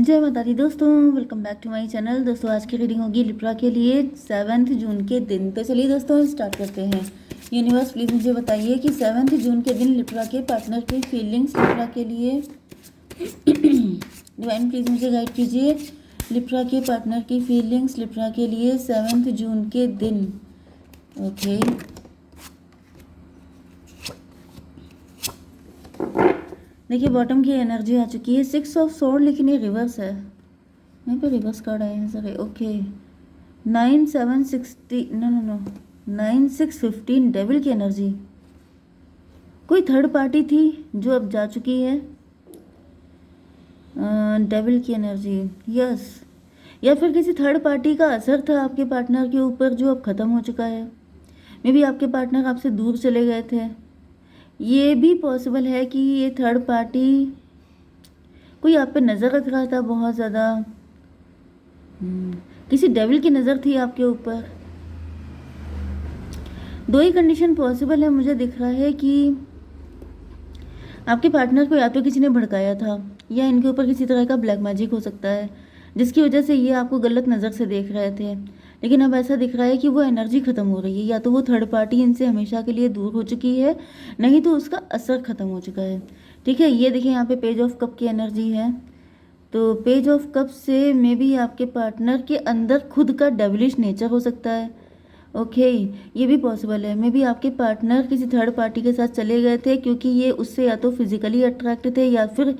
जय माता दी दोस्तों, welcome back to my channel. दोस्तों आज की रीडिंग होगी लिब्रा के लिए 7 जून के दिन। तो चलिए दोस्तों स्टार्ट करते हैं। यूनिवर्स प्लीज़ मुझे बताइए कि 7 जून के दिन लिब्रा के पार्टनर की फीलिंग्स लिब्रा के लिए। डिवाइन प्लीज़ मुझे गाइड कीजिए लिब्रा के पार्टनर की फीलिंग्स लिब्रा के लिए 7 जून के दिन। ओके देखिए बॉटम की एनर्जी आ चुकी है 6 ऑफ सोर्ड, लेकिन ये रिवर्स है। यहाँ पे रिवर्स कार्ड आए हैं सर। ओके 9 7 60 नो 9 6 15 डेविल की एनर्जी। कोई थर्ड पार्टी थी जो अब जा चुकी है। डेविल की एनर्जी यस, या फिर किसी थर्ड पार्टी का असर था आपके पार्टनर के ऊपर जो अब ख़त्म हो चुका है। मे बी आपके पार्टनर आपसे दूर चले गए थे। ये भी पॉसिबल है कि ये थर्ड पार्टी कोई आप पे नज़र रख रहा था बहुत ज़्यादा। किसी डेविल की नज़र थी आपके ऊपर। दो ही कंडीशन पॉसिबल है मुझे दिख रहा है कि आपके पार्टनर को या तो किसी ने भड़काया था या इनके ऊपर किसी तरह का ब्लैक मैजिक हो सकता है जिसकी वजह से ये आपको गलत नज़र से देख रहे थे। लेकिन अब ऐसा दिख रहा है कि वो एनर्जी ख़त्म हो रही है, या तो वो थर्ड पार्टी इनसे हमेशा के लिए दूर हो चुकी है, नहीं तो उसका असर ख़त्म हो चुका है। ठीक है, ये देखिए यहाँ पे पेज ऑफ कप की एनर्जी है। तो पेज ऑफ कप से मे बी आपके पार्टनर के अंदर खुद का डेविलिश नेचर हो सकता है। ओके ये भी पॉसिबल है। मे बी आपके पार्टनर किसी थर्ड पार्टी के साथ चले गए थे क्योंकि ये उससे या तो फिजिकली अट्रैक्ट थे या फिर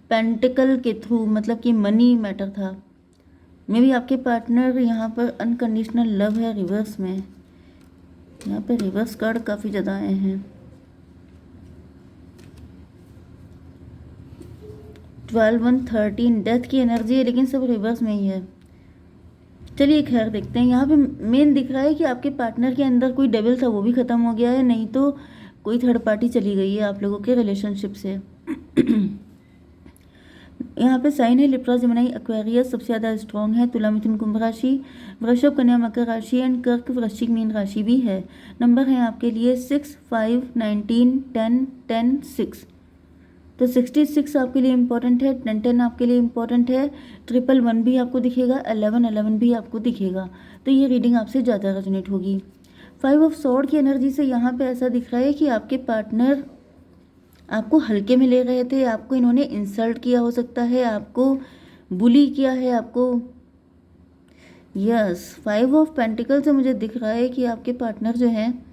पेंटिकल के थ्रू, मतलब कि मनी मैटर था। मे बी आपके पार्टनर यहाँ पर अनकंडीशनल लव है रिवर्स में। यहाँ पे रिवर्स कार्ड काफ़ी ज़्यादा आए हैं। 12 1 13 डेथ की एनर्जी है, लेकिन सब रिवर्स में ही है। चलिए खैर देखते हैं। यहाँ पे मेन दिख रहा है कि आपके पार्टनर के अंदर कोई डेविल था, वो भी ख़त्म हो गया है, नहीं तो कोई थर्ड पार्टी चली गई है आप लोगों के रिलेशनशिप से। यहाँ पे साइन है लिब्रा जेमिनी एक्वेरियस सबसे ज़्यादा स्ट्रॉन्ग है। तुला मिथुन कुंभ राशि, वृषभ कन्या मकर राशि एंड कर्क वृश्चिक मीन राशि भी है। नंबर है आपके लिए 6 5 19 10 10 6। तो 66 आपके लिए इंपॉर्टेंट है, 10 10 आपके लिए इंपॉर्टेंट है, 111 भी आपको दिखेगा, 11 11 भी आपको दिखेगा। तो ये रीडिंग आपसे ज़्यादा रेजोनेट होगी। 5 ऑफ सॉर्ड की एनर्जी से यहाँ पे ऐसा दिख रहा है कि आपके पार्टनर आपको हल्के में ले रहे थे, आपको इन्होंने इंसल्ट किया हो सकता है, आपको बुली किया है आपको। यस 5 ऑफ पेंटिकल से मुझे दिख रहा है कि आपके पार्टनर जो हैं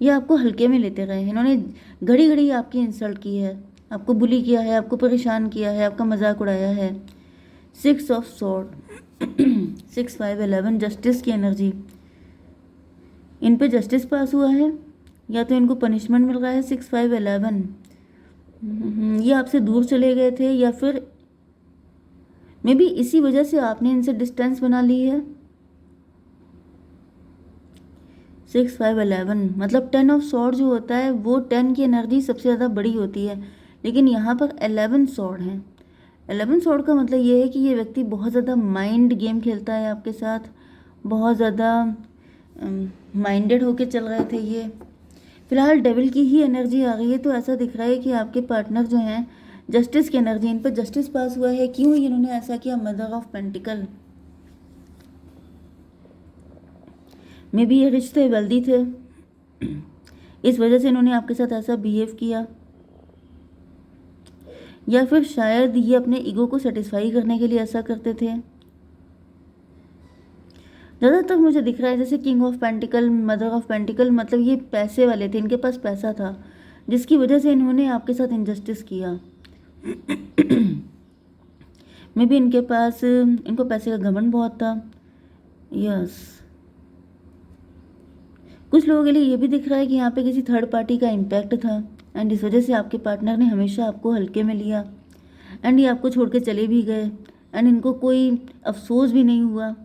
ये आपको हल्के में लेते रहे हैं। इन्होंने घड़ी घड़ी आपकी इंसल्ट की है, आपको बुली किया है, आपको परेशान किया है, आपका मजाक उड़ाया है। 6 ऑफ सॉर्ड 6 5 11 जस्टिस की एनर्जी। इन पे जस्टिस पास हुआ है या तो इनको पनिशमेंट मिल रहा है। 6 5 11 ये आपसे दूर चले गए थे या फिर मे बी इसी वजह से आपने इनसे डिस्टेंस बना ली है। 6 5 11 मतलब 10 ऑफ सॉर्ड जो होता है वो 10 की एनर्जी सबसे ज़्यादा बड़ी होती है, लेकिन यहाँ पर 11 सॉर्ड हैं। 11 सॉर्ड का मतलब ये है कि ये व्यक्ति बहुत ज़्यादा माइंड गेम खेलता है आपके साथ, बहुत ज़्यादा माइंडेड होके चल रहे थे ये। फिलहाल डेविल की ही एनर्जी आ गई है, तो ऐसा दिख रहा है कि आपके पार्टनर जो हैं जस्टिस की एनर्जी, इन पर जस्टिस पास हुआ है। क्यों इन्होंने ऐसा किया? Mother of pentacle. May be ये रिच थे, वेल्दी थे, इस वजह से इन्होंने आपके साथ ऐसा बिहेव किया, या फिर शायद ये अपने ईगो को सेटिस्फाई करने के लिए ऐसा करते थे। ज़्यादातर मुझे दिख रहा है जैसे king of pentacle, mother of pentacle, मतलब ये पैसे वाले थे, इनके पास पैसा था जिसकी वजह से इन्होंने आपके साथ इनजस्टिस किया। मे बी इनके पास इनको पैसे का घमंड बहुत था। यस कुछ लोगों के लिए ये भी दिख रहा है कि यहाँ पे किसी थर्ड पार्टी का इम्पैक्ट था एंड इस वजह से आपके पार्टनर ने हमेशा आपको हल्के में लिया एंड ये आपको छोड़ के चले भी गए एंड इनको कोई अफसोस भी नहीं हुआ।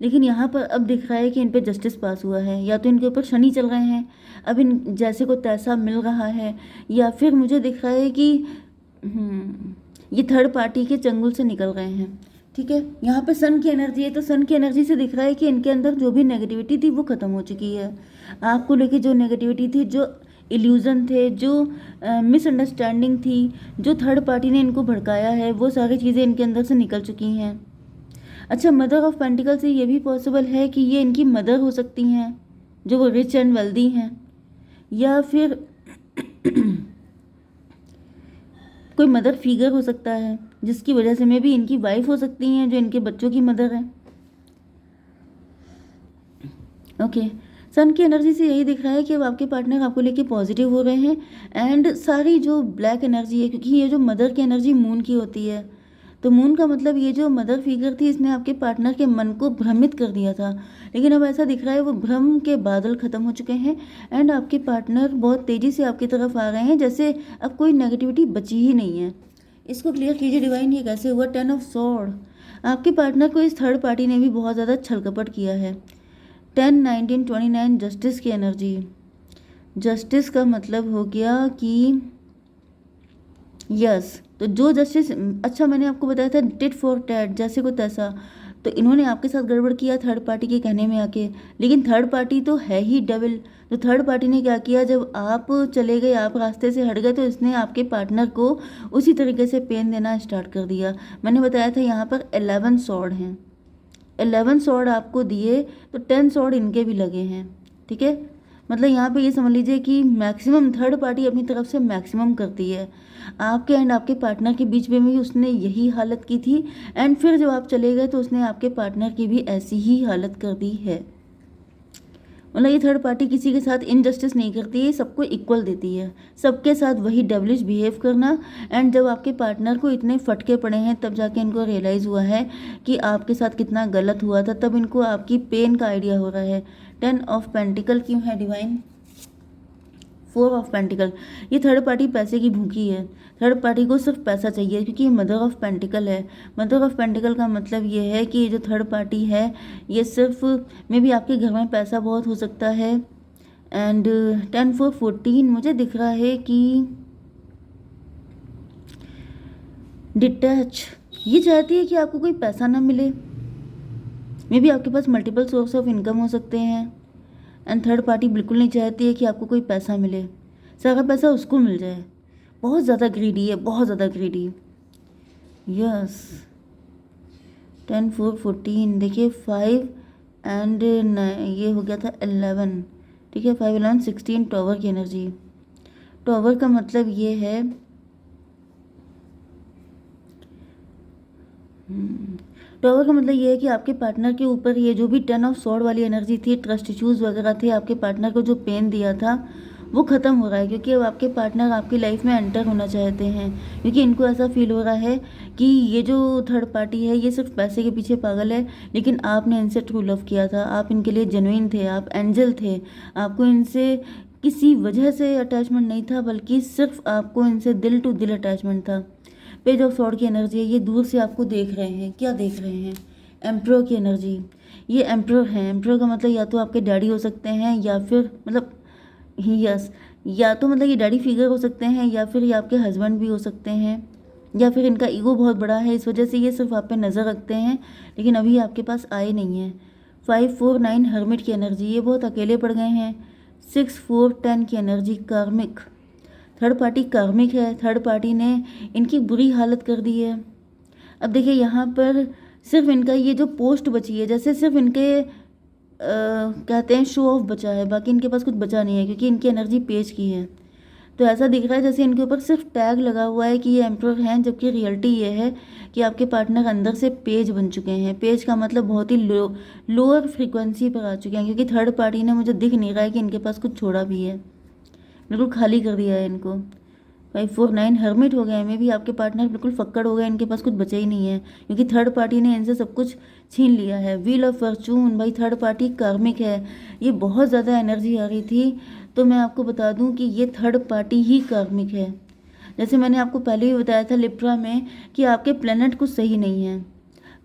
लेकिन यहाँ पर अब दिख रहा है कि इन पे जस्टिस पास हुआ है, या तो इनके ऊपर शनि चल रहे हैं, अब इन जैसे को तैसा मिल रहा है, या फिर मुझे दिख रहा है कि ये थर्ड पार्टी के चंगुल से निकल गए हैं। ठीक है, यहाँ पे सन की एनर्जी है, तो सन की एनर्जी से दिख रहा है कि इनके अंदर जो भी नेगेटिविटी थी वो ख़त्म हो चुकी है। आपको लेके जो नेगेटिविटी थी, जो इल्यूज़न थे, जो मिसअंडरस्टैंडिंग थी, जो थर्ड पार्टी ने इनको भड़काया है, वो सारी चीज़ें इनके अंदर से निकल चुकी हैं। अच्छा, मदर ऑफ पेंटिकल से ये भी पॉसिबल है कि ये इनकी मदर हो सकती हैं, जो वो रिच एंड वेल्दी हैं, या फिर कोई मदर फिगर हो सकता है, जिसकी वजह से मे भी इनकी वाइफ हो सकती हैं, जो इनके बच्चों की मदर है। ओके, सन की एनर्जी से यही दिख रहा है कि अब आपके पार्टनर आपको लेके पॉजिटिव हो रहे हैं। एंड सारी जो ब्लैक एनर्जी है, क्योंकि ये जो मदर की एनर्जी मून की होती है, तो मून का मतलब ये जो मदर फिगर थी, इसने आपके पार्टनर के मन को भ्रमित कर दिया था। लेकिन अब ऐसा दिख रहा है वो भ्रम के बादल ख़त्म हो चुके हैं एंड आपके पार्टनर बहुत तेज़ी से आपकी तरफ आ रहे हैं, जैसे अब कोई नेगेटिविटी बची ही नहीं है। इसको क्लियर कीजिए डिवाइन, ये कैसे हुआ? 10 ऑफ सॉर्ड। आपके पार्टनर को इस थर्ड पार्टी ने भी बहुत ज़्यादा छल कपट किया है। 10, 19, 29 जस्टिस की एनर्जी। जस्टिस का मतलब हो गया कि यस, तो जो जस्टिस, अच्छा मैंने आपको बताया था टिट फॉर टैट, जैसे को तैसा, तो इन्होंने आपके साथ गड़बड़ किया थर्ड पार्टी के कहने में आके। लेकिन थर्ड पार्टी तो है ही डेविल। तो थर्ड पार्टी ने क्या किया, जब आप चले गए, आप रास्ते से हट गए, तो इसने आपके पार्टनर को उसी तरीके से पेन देना स्टार्ट कर दिया। मैंने बताया था यहाँ पर 11 सॉर्ड हैं, 11 सॉर्ड आपको दिए, तो 10 सॉर्ड इनके भी लगे हैं। ठीक है, मतलब यहाँ पे ये समझ लीजिए कि मैक्सिमम थर्ड पार्टी अपनी तरफ से मैक्सिमम करती है। आपके एंड आपके पार्टनर के बीच में भी उसने यही हालत की थी, एंड फिर जब आप चले गए तो उसने आपके पार्टनर की भी ऐसी ही हालत कर दी है। मतलब ये थर्ड पार्टी किसी के साथ इनजस्टिस नहीं करती है, सबको इक्वल देती है, सबके साथ वही डेविलिश बिहेव करना। एंड जब आपके पार्टनर को इतने फटके पड़े हैं, तब जाके इनको रियलाइज़ हुआ है कि आपके साथ कितना गलत हुआ था, तब इनको आपकी पेन का आइडिया हो रहा है। 10 ऑफ पेंटिकल क्यों है डिवाइन? 4 ऑफ पेंटिकल, ये थर्ड पार्टी पैसे की भूखी है। थर्ड पार्टी को सिर्फ पैसा चाहिए, क्योंकि ये मदर ऑफ पेंटिकल है। मदर ऑफ पेंटिकल का मतलब ये है कि ये जो थर्ड पार्टी है, ये सिर्फ मे भी आपके घर में पैसा बहुत हो सकता है। एंड 10, 4, 14 मुझे दिख रहा है कि डिटैच, ये चाहती है कि आपको कोई पैसा ना मिले। मे बी आपके पास मल्टीपल सोर्स ऑफ इनकम हो सकते हैं। एंड थर्ड पार्टी बिल्कुल नहीं चाहती है कि आपको कोई पैसा मिले, सारा पैसा उसको मिल जाए। बहुत ज़्यादा ग्रीडी है, बहुत ज़्यादा ग्रीडी। यस, 10, 4, 14, देखिए 5 एंड ये हो गया था 11। ठीक है, 5, 11, 16 टॉवर की एनर्जी। टॉवर का मतलब ये है टॉवर का मतलब ये है कि आपके पार्टनर के ऊपर ये जो भी 10 ऑफ सॉर्ड वाली एनर्जी थी, ट्रस्ट इश्यूज़ वगैरह थे, आपके पार्टनर को जो पेन दिया था वो ख़त्म हो रहा है, क्योंकि अब आपके पार्टनर आपकी लाइफ में एंटर होना चाहते हैं। क्योंकि इनको ऐसा फील हो रहा है कि ये जो थर्ड पार्टी है, ये सिर्फ पैसे के पीछे पागल है, लेकिन आपने इनसे ट्रू लव किया था, आप इनके लिए जेन्युइन थे, आप एंजल थे। आपको इनसे किसी वजह से अटैचमेंट नहीं था, बल्कि सिर्फ आपको इनसे दिल टू दिल अटैचमेंट था। पेज ऑफ सॉर्ड की एनर्जी है, ये दूर से आपको देख रहे हैं। क्या देख रहे हैं? एम्प्रो की एनर्जी। ये एम्प्रो है। एम्प्रो का मतलब या तो आपके डैडी हो सकते हैं, या फिर मतलब यस, या तो मतलब ये डैडी फिगर हो सकते हैं, या फिर ये आपके हस्बैंड भी हो सकते हैं, या फिर इनका ईगो बहुत बड़ा है, इस वजह से ये सिर्फ आप पे नज़र रखते हैं, लेकिन अभी आपके पास आए नहीं हैं। 5, 4, 9 हर्मिट की एनर्जी, ये बहुत अकेले पड़ गए हैं। 6, 4, 10 की एनर्जी कार्मिक। थर्ड पार्टी कार्मिक है, थर्ड पार्टी ने इनकी बुरी हालत कर दी है। अब देखिए यहाँ पर सिर्फ इनका ये जो पोस्ट बची है, जैसे सिर्फ इनके कहते हैं शो ऑफ बचा है, बाकी इनके पास कुछ बचा नहीं है, क्योंकि इनकी एनर्जी पेज की है। तो ऐसा दिख रहा है जैसे इनके ऊपर सिर्फ टैग लगा हुआ है कि ये एम्प्रोर हैं, जबकि रियलिटी ये है कि आपके पार्टनर अंदर से पेज बन चुके हैं। पेज का मतलब बहुत ही लोअर फ्रीक्वेंसी पर आ चुके हैं, क्योंकि थर्ड पार्टी ने मुझे दिख नहीं रहा है कि इनके पास कुछ छोड़ा भी है, बिल्कुल खाली कर दिया है इनको। 5, 4, 9 हर्मिट हो गए। में भी आपके पार्टनर बिल्कुल फक्कड़ हो गए, इनके पास कुछ बचा ही नहीं है, क्योंकि थर्ड पार्टी ने इनसे सब कुछ छीन लिया है। व्हील ऑफ फॉर्चून, भाई थर्ड पार्टी कार्मिक है, ये बहुत ज़्यादा एनर्जी आ रही थी। तो मैं आपको बता दूं कि ये थर्ड पार्टी ही कार्मिक है। जैसे मैंने आपको पहले भी बताया था लिब्रा में कि आपके प्लैनेट कुछ सही नहीं है।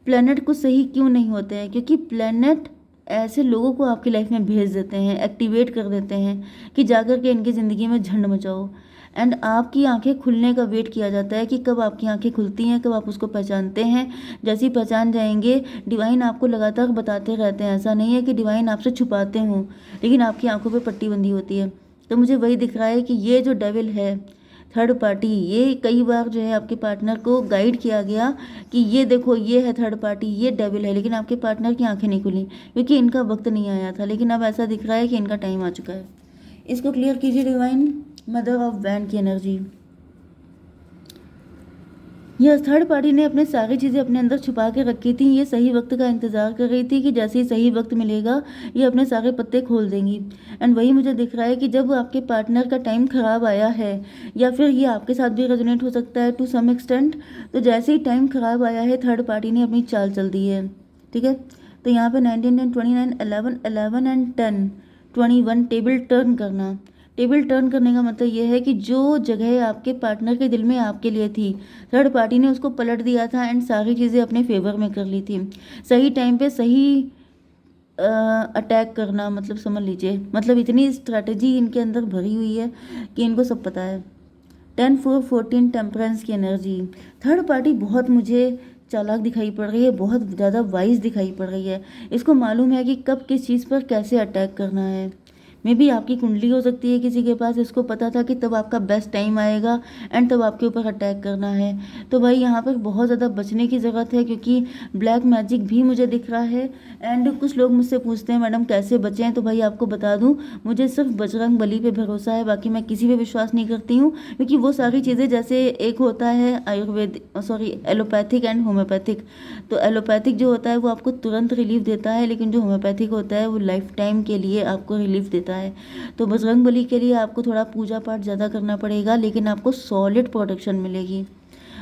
प्लैनेट कुछ सही क्यों नहीं होते हैं? क्योंकि प्लैनेट ऐसे लोगों को आपकी लाइफ में भेज देते हैं, एक्टिवेट कर देते हैं कि जाकर के इनकी ज़िंदगी में झंड मचाओ। एंड आपकी आंखें खुलने का वेट किया जाता है कि कब आपकी आंखें खुलती हैं, कब आप उसको पहचानते हैं। जैसे ही पहचान जाएंगे, डिवाइन आपको लगातार बताते रहते हैं। ऐसा नहीं है कि डिवाइन आपसे छुपाते हों, लेकिन आपकी आंखों पे पट्टी बंधी होती है। तो मुझे वही दिख रहा है कि ये जो डेविल है, थर्ड पार्टी, ये कई बार जो है आपके पार्टनर को गाइड किया गया कि ये देखो ये है थर्ड पार्टी, ये डेविल है, लेकिन आपके पार्टनर की आंखें नहीं खुली क्योंकि इनका वक्त नहीं आया था। लेकिन अब ऐसा दिख रहा है कि इनका टाइम आ चुका है। इसको क्लियर कीजिए डिवाइन मदर ऑफ वैन की एनर्जी। यह थर्ड पार्टी ने अपने सारी चीज़ें अपने अंदर छुपा के रखी थी। ये सही वक्त का इंतज़ार कर रही थी कि जैसे ही सही वक्त मिलेगा ये अपने सारे पत्ते खोल देंगी। एंड वही मुझे दिख रहा है कि जब आपके पार्टनर का टाइम ख़राब आया है, या फिर ये आपके साथ भी रेजोनेट हो सकता है टू सम एक्सटेंट, तो जैसे ही टाइम ख़राब आया है थर्ड पार्टी ने अपनी चाल चल दी है। ठीक है, तो यहाँ पे 19 एंड 29, 11, 11 एंड 10, 21 टेबल टर्न करना। टेबल टर्न करने का मतलब ये है कि जो जगह आपके पार्टनर के दिल में आपके लिए थी, थर्ड पार्टी ने उसको पलट दिया था एंड सारी चीज़ें अपने फेवर में कर ली थी। सही टाइम पे सही अटैक करना, मतलब समझ लीजिए, मतलब इतनी स्ट्रैटेजी इनके अंदर भरी हुई है कि इनको सब पता है। 10, 4, 14 टेम्परेंस की एनर्जी। थर्ड पार्टी बहुत मुझे चालाक दिखाई पड़ रही है, बहुत ज़्यादा वाइज दिखाई पड़ रही है। इसको मालूम है कि कब किस चीज़ पर कैसे अटैक करना है। मे बी आपकी कुंडली हो सकती है किसी के पास, इसको पता था कि तब आपका बेस्ट टाइम आएगा एंड तब आपके ऊपर अटैक करना है। तो भाई यहाँ पर बहुत ज़्यादा बचने की ज़रूरत है क्योंकि ब्लैक मैजिक भी मुझे दिख रहा है। एंड कुछ लोग मुझसे पूछते हैं मैडम कैसे बचें, तो भाई आपको बता दूँ, मुझे सिर्फ बजरंग बली पे भरोसा है, बाकी मैं किसी पे विश्वास नहीं करती हूँ। क्योंकि वो सारी चीज़ें, जैसे एक होता है एलोपैथिक एंड होम्योपैथिक। तो एलोपैथिक जो होता है वो आपको तुरंत रिलीफ देता है, लेकिन जो होम्योपैथिक होता है वो लाइफ टाइम के लिए आपको रिलीफ देता है। तो बजरंग बली के लिए आपको थोड़ा पूजा पाठ ज़्यादा करना पड़ेगा, लेकिन आपको सॉलिड प्रोटेक्शन मिलेगी।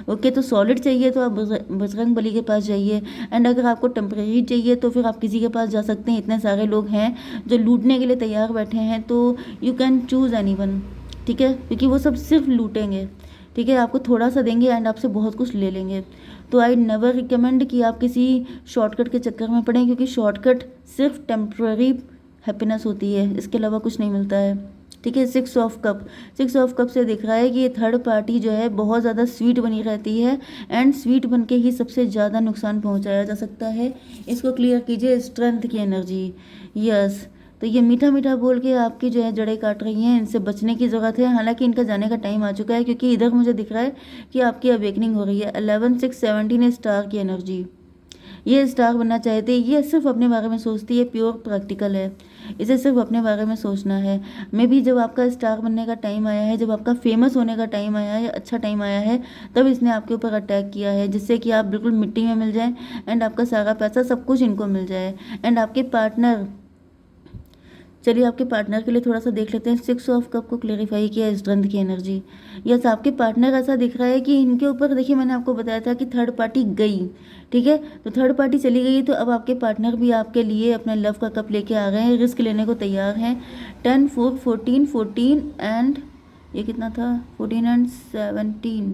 ओके, तो सॉलिड चाहिए तो आप बजरंग बली के पास जाइए। एंड अगर आपको टेम्परेरी चाहिए तो फिर आप किसी के पास जा सकते हैं। इतने सारे लोग हैं जो लूटने के लिए तैयार बैठे हैं, तो यू कैन चूज़ एनीवन। ठीक है, क्योंकि वो सब सिर्फ लूटेंगे। ठीक है, आपको थोड़ा सा देंगे एंड आपसे बहुत कुछ ले लेंगे। तो आई नेवर रिकमेंड कि आप किसी शॉर्टकट के चक्कर में पड़ें, क्योंकि शॉर्टकट सिर्फ टेम्प्रेरी हैप्पीनेस होती है, इसके अलावा कुछ नहीं मिलता है। ठीक है, 6 ऑफ कप से दिख रहा है कि ये थर्ड पार्टी जो है बहुत ज़्यादा स्वीट बनी रहती है एंड स्वीट बन के ही सबसे ज़्यादा नुकसान पहुंचाया जा सकता है। इसको क्लियर कीजिए, स्ट्रेंथ की एनर्जी। यस, तो ये मीठा मीठा बोल के आपकी जो है जड़ें काट रही हैं, इनसे बचने की ज़रूरत है। हालांकि इनका जाने का टाइम आ चुका है, क्योंकि इधर मुझे दिख रहा है कि आपकी अवेकनिंग हो रही है। 11, 6, 17 स्टार की एनर्जी। ये स्टार बनना चाहते, ये सिर्फ अपने बारे में सोचती है, प्योर प्रैक्टिकल है, इसे सिर्फ अपने बारे में सोचना है। मे भी जब आपका स्टार बनने का टाइम आया है, जब आपका फेमस होने का टाइम आया है, अच्छा टाइम आया है, तब इसने आपके ऊपर अटैक किया है, जिससे कि आप बिल्कुल मिट्टी में मिल जाएं एंड आपका सारा पैसा सब कुछ इनको मिल जाए। एंड आपके पार्टनर, चलिए आपके पार्टनर के लिए थोड़ा सा देख लेते हैं। 6 ऑफ कप को क्लेरिफाई किया, स्ट्रेंथ की एनर्जी। यस, आपके पार्टनर ऐसा दिख रहा है कि इनके ऊपर, देखिए मैंने आपको बताया था कि थर्ड पार्टी गई। ठीक है, तो थर्ड पार्टी चली गई, तो अब आपके पार्टनर भी आपके लिए अपने लव का कप लेके आ गए हैं, रिस्क लेने को तैयार हैं। 10, 4, 14, 14 एंड ये कितना था, 14 एंड 17,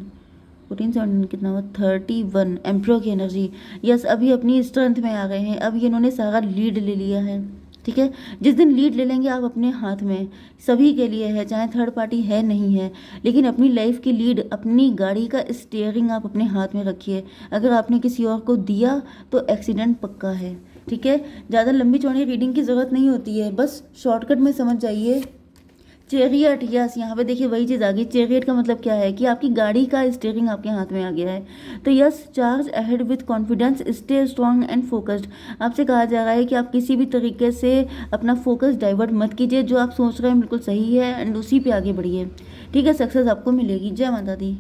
14, 17 कितना हुआ, 31 एम्प्रो की एनर्जी। यस, अभी अपनी स्ट्रेंथ में आ गए हैं, अब ये इन्होंने सारा लीड ले लिया है। ठीक है, जिस दिन लीड ले लेंगे आप अपने हाथ में, सभी के लिए है, चाहे थर्ड पार्टी है नहीं है, लेकिन अपनी लाइफ की लीड, अपनी गाड़ी का स्टीयरिंग आप अपने हाथ में रखिए। अगर आपने किसी और को दिया तो एक्सीडेंट पक्का है। ठीक है, ज़्यादा लंबी चौड़ी रीडिंग की ज़रूरत नहीं होती है, बस शॉर्टकट में समझ जाइए। चेरियट, यस, यहाँ पे देखिए वही चीज़ आ गई। चेरियट का मतलब क्या है कि आपकी गाड़ी का स्टीयरिंग आपके हाथ में आ गया है। तो yes, charge ahead with confidence, stay strong and focused. आपसे कहा जा रहा है कि आप किसी भी तरीके से अपना फोकस डाइवर्ट मत कीजिए, जो आप सोच रहे हैं बिल्कुल सही है एंड उसी पे आगे बढ़िए। ठीक है, सक्सेस आपको मिलेगी। जय माता दी।